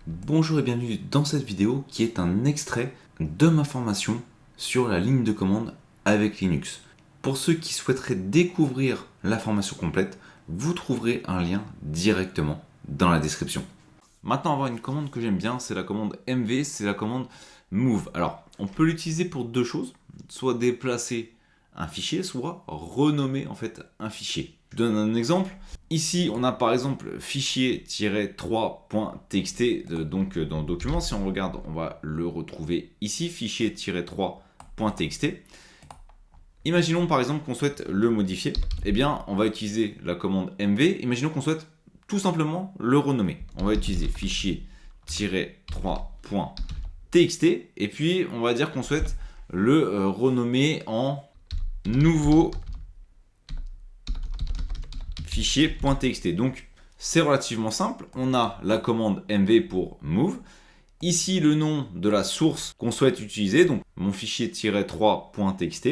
Bonjour et bienvenue dans cette vidéo qui est un extrait de ma formation sur la ligne de commande avec Linux. Pour ceux qui souhaiteraient découvrir la formation complète, vous trouverez un lien directement dans la description. Maintenant, on va voir une commande que j'aime bien, c'est la commande mv, c'est la commande move. Alors, on peut l'utiliser pour deux choses, soit déplacer un fichier, soit renommer en fait un fichier. Je donne un exemple. Ici, on a par exemple fichier-3.txt, donc dans le document. Si on regarde, on va le retrouver ici, fichier-3.txt. Imaginons par exemple qu'on souhaite le modifier. Eh bien, on va utiliser la commande mv. Imaginons qu'on souhaite tout simplement le renommer. On va utiliser fichier-3.txt et puis on va dire qu'on souhaite le renommer en nouveau fichier.txt. Donc c'est relativement simple. On a la commande mv pour move. Ici le nom de la source qu'on souhaite utiliser, donc mon fichier-3.txt,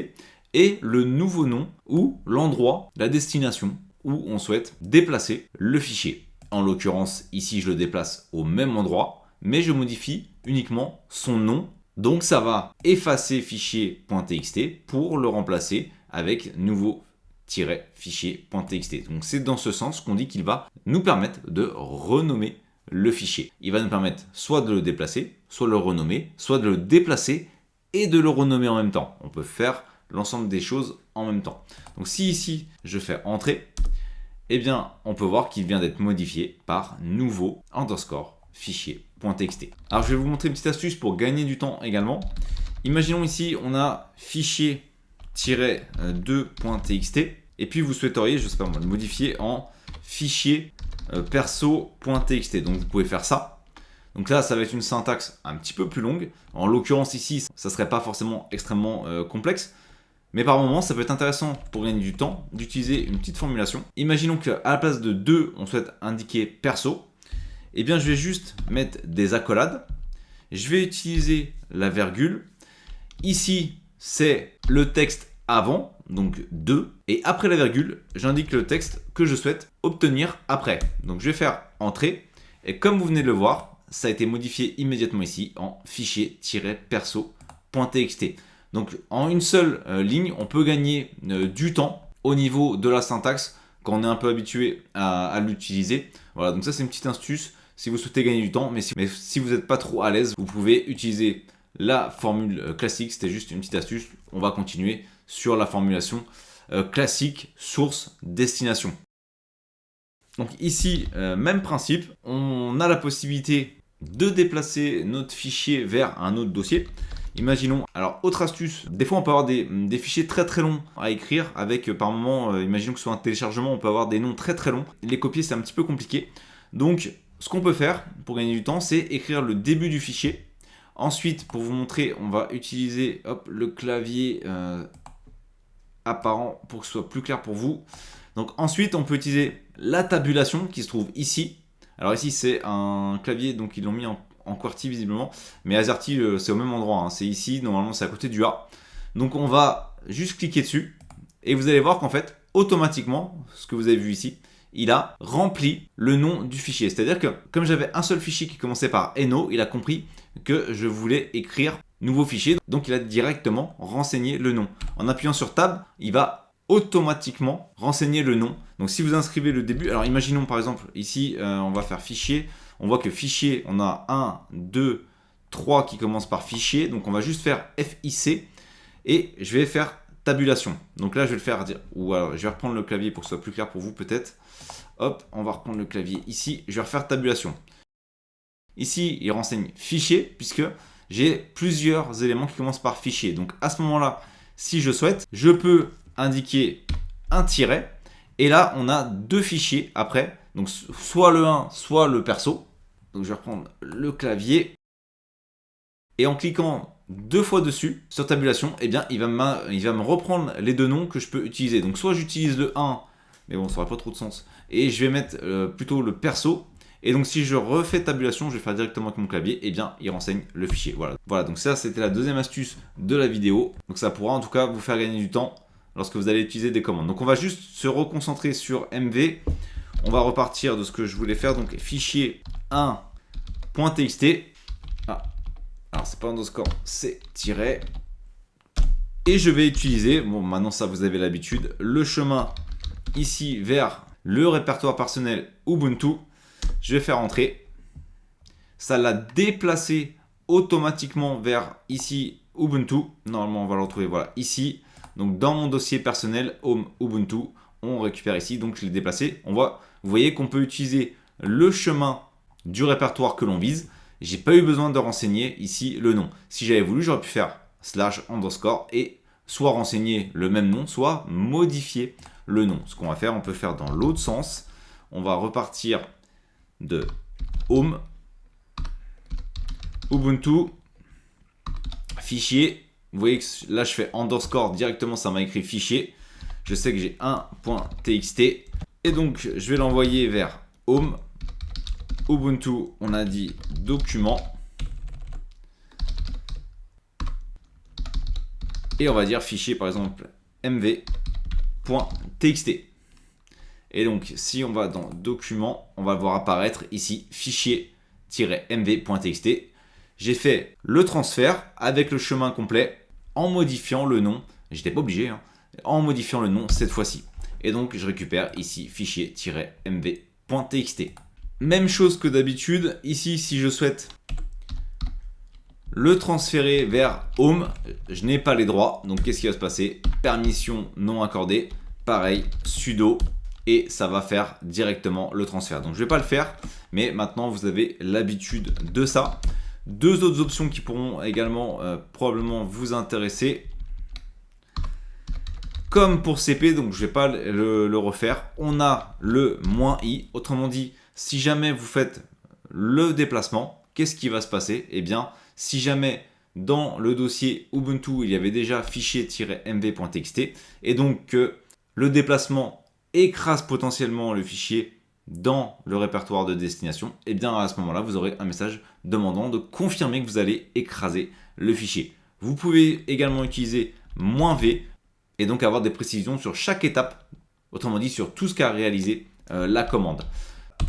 et le nouveau nom ou l'endroit, la destination où on souhaite déplacer le fichier. En l'occurrence, ici je le déplace au même endroit, mais je modifie uniquement son nom. Donc ça va effacer fichier.txt pour le remplacer avec nouveau fichier.txt. Donc c'est dans ce sens qu'on dit qu'il va nous permettre de renommer le fichier. Il va nous permettre soit de le déplacer, soit de le renommer, soit de le déplacer et de le renommer en même temps. On peut faire l'ensemble des choses en même temps. Donc si ici je fais entrer, eh bien on peut voir qu'il vient d'être modifié par nouveau underscore fichier.txt. Alors je vais vous montrer une petite astuce pour gagner du temps également. Imaginons ici on a fichier-2.txt et puis vous souhaiteriez, je sais pas moi, le modifier en fichier perso.txt. Donc vous pouvez faire ça. Donc là, ça va être une syntaxe un petit peu plus longue. En l'occurrence ici, ça ne serait pas forcément extrêmement complexe. Mais par moment, ça peut être intéressant pour gagner du temps d'utiliser une petite formulation. Imaginons qu'à la place de 2, on souhaite indiquer perso. Eh bien, je vais juste mettre des accolades. Je vais utiliser la virgule. Ici, c'est le texte avant, donc 2. Et après la virgule, j'indique le texte que je souhaite obtenir après. Donc, je vais faire entrer. Et comme vous venez de le voir, ça a été modifié immédiatement ici en fichier-perso.txt. Donc en une seule ligne, on peut gagner du temps au niveau de la syntaxe quand on est un peu habitué à l'utiliser. Voilà, donc ça c'est une petite astuce si vous souhaitez gagner du temps, mais si vous n'êtes pas trop à l'aise, vous pouvez utiliser la formule classique. C'était juste une petite astuce. On va continuer sur la formulation classique source-destination. Donc ici, même principe, on a la possibilité de déplacer notre fichier vers un autre dossier. Imaginons, alors autre astuce, des fois on peut avoir des fichiers très très longs à écrire avec par moment, imaginons que ce soit un téléchargement, on peut avoir des noms très très longs. Les copier c'est un petit peu compliqué. Donc ce qu'on peut faire pour gagner du temps, c'est écrire le début du fichier. Ensuite, pour vous montrer, on va utiliser le clavier apparent pour que ce soit plus clair pour vous. Donc ensuite, on peut utiliser la tabulation qui se trouve ici. Alors ici, c'est un clavier, donc ils l'ont mis en QWERTY visiblement, mais AZERTY c'est au même endroit, hein. C'est ici, normalement c'est à côté du A. Donc on va juste cliquer dessus et vous allez voir qu'en fait, automatiquement, ce que vous avez vu ici, il a rempli le nom du fichier. C'est-à-dire que comme j'avais un seul fichier qui commençait par NO, il a compris que je voulais écrire nouveau fichier, donc il a directement renseigné le nom. En appuyant sur Tab, il va automatiquement renseigner le nom. Donc si vous inscrivez le début, alors imaginons par exemple ici, on va faire fichier. On voit que fichier, on a 1, 2, 3 qui commencent par fichier. Donc on va juste faire FIC et je vais faire tabulation. Donc là je vais le faire, ou alors je vais reprendre le clavier pour que ce soit plus clair pour vous peut-être. Hop, on va reprendre le clavier ici. Je vais refaire tabulation. Ici, il renseigne fichier puisque j'ai plusieurs éléments qui commencent par fichier. Donc à ce moment-là, si je souhaite, je peux indiquer un tiret. Et là, on a deux fichiers après. Donc soit le 1, soit le perso. Donc je vais reprendre le clavier. Et en cliquant deux fois dessus sur tabulation, eh bien, il va me reprendre les deux noms que je peux utiliser. Donc soit j'utilise le 1, mais bon, ça n'aura pas trop de sens. Et je vais mettre plutôt le perso. Et donc si je refais tabulation, je vais faire directement avec mon clavier, eh bien il renseigne le fichier. Voilà, donc ça c'était la deuxième astuce de la vidéo. Donc ça pourra en tout cas vous faire gagner du temps lorsque vous allez utiliser des commandes. Donc on va juste se reconcentrer sur MV. On va repartir de ce que je voulais faire. Donc fichier 1 .txt. Ah, alors c'est pas underscore, c'est tiret. Et je vais utiliser, bon maintenant ça vous avez l'habitude, le chemin ici vers le répertoire personnel Ubuntu. Je vais faire entrer. Ça l'a déplacé automatiquement vers ici Ubuntu. Normalement on va le retrouver voilà ici. Donc dans mon dossier personnel Home Ubuntu, on récupère ici. Donc je l'ai déplacé. Vous voyez qu'on peut utiliser le chemin du répertoire que l'on vise. J'ai pas eu besoin de renseigner ici le nom. Si j'avais voulu, j'aurais pu faire /_ et soit renseigner le même nom, soit modifier le nom. Ce qu'on va faire, on peut faire dans l'autre sens. On va repartir de Home, Ubuntu, fichier. Vous voyez que là, je fais underscore directement, ça m'a écrit fichier. Je sais que j'ai un .txt. Et donc, je vais l'envoyer vers Home, Ubuntu, on a dit document. Et on va dire fichier, par exemple, mv.txt. Et donc, si on va dans document, on va voir apparaître ici fichier-mv.txt. J'ai fait le transfert avec le chemin complet en modifiant le nom. J'étais pas obligé, hein, en modifiant le nom cette fois-ci. Et donc, je récupère ici fichier-mv.txt. Même chose que d'habitude. Ici, si je souhaite le transférer vers Home, je n'ai pas les droits. Donc, qu'est-ce qui va se passer? Permission non accordée. Pareil, sudo. Et ça va faire directement le transfert. Donc, je ne vais pas le faire. Mais maintenant, vous avez l'habitude de ça. Deux autres options qui pourront également probablement vous intéresser. Comme pour CP, donc je ne vais pas le refaire. On a le -i. Autrement dit, si jamais vous faites le déplacement, qu'est-ce qui va se passer? Eh bien, si jamais dans le dossier Ubuntu, il y avait déjà fichier-mv.txt et donc que le déplacement écrase potentiellement le fichier dans le répertoire de destination, eh bien à ce moment-là, vous aurez un message demandant de confirmer que vous allez écraser le fichier. Vous pouvez également utiliser -v et donc avoir des précisions sur chaque étape, autrement dit sur tout ce qu'a réalisé la commande.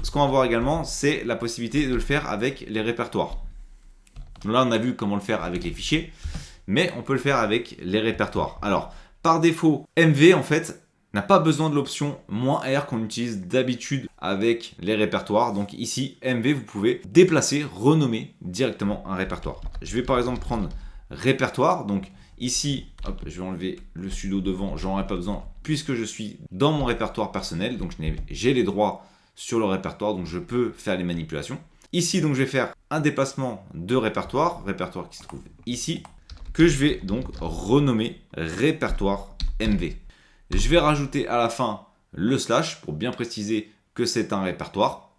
Ce qu'on va voir également, c'est la possibilité de le faire avec les répertoires. Là, on a vu comment le faire avec les fichiers, mais on peut le faire avec les répertoires. Alors, par défaut, MV, en fait, n'a pas besoin de l'option -R qu'on utilise d'habitude avec les répertoires. Donc ici, MV, vous pouvez déplacer, renommer directement un répertoire. Je vais par exemple prendre répertoire. Donc ici, hop, je vais enlever le sudo devant, j'en aurai pas besoin puisque je suis dans mon répertoire personnel. Donc j'ai les droits sur le répertoire, donc je peux faire les manipulations. Ici, donc je vais faire un déplacement de répertoire qui se trouve ici, que je vais donc renommer répertoire MV. Je vais rajouter à la fin le slash pour bien préciser que c'est un répertoire.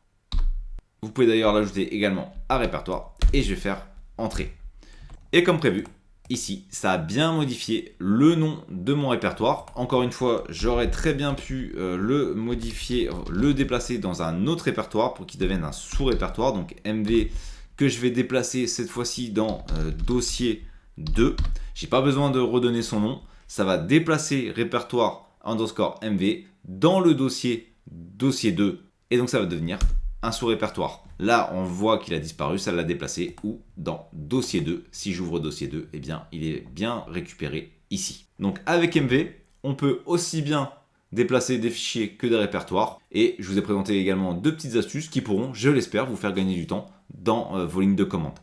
Vous pouvez d'ailleurs l'ajouter également à répertoire et je vais faire entrer. Et comme prévu, ici, ça a bien modifié le nom de mon répertoire. Encore une fois, j'aurais très bien pu le modifier, le déplacer dans un autre répertoire pour qu'il devienne un sous-répertoire. Donc MV que je vais déplacer cette fois-ci dans dossier 2. J'ai pas besoin de redonner son nom. Ça va déplacer répertoire _MV dans le dossier 2 et donc ça va devenir un sous-répertoire. Là, on voit qu'il a disparu, ça l'a déplacé ou dans dossier 2. Si j'ouvre dossier 2, eh bien, il est bien récupéré ici. Donc avec MV, on peut aussi bien déplacer des fichiers que des répertoires. Et je vous ai présenté également deux petites astuces qui pourront, je l'espère, vous faire gagner du temps dans vos lignes de commande.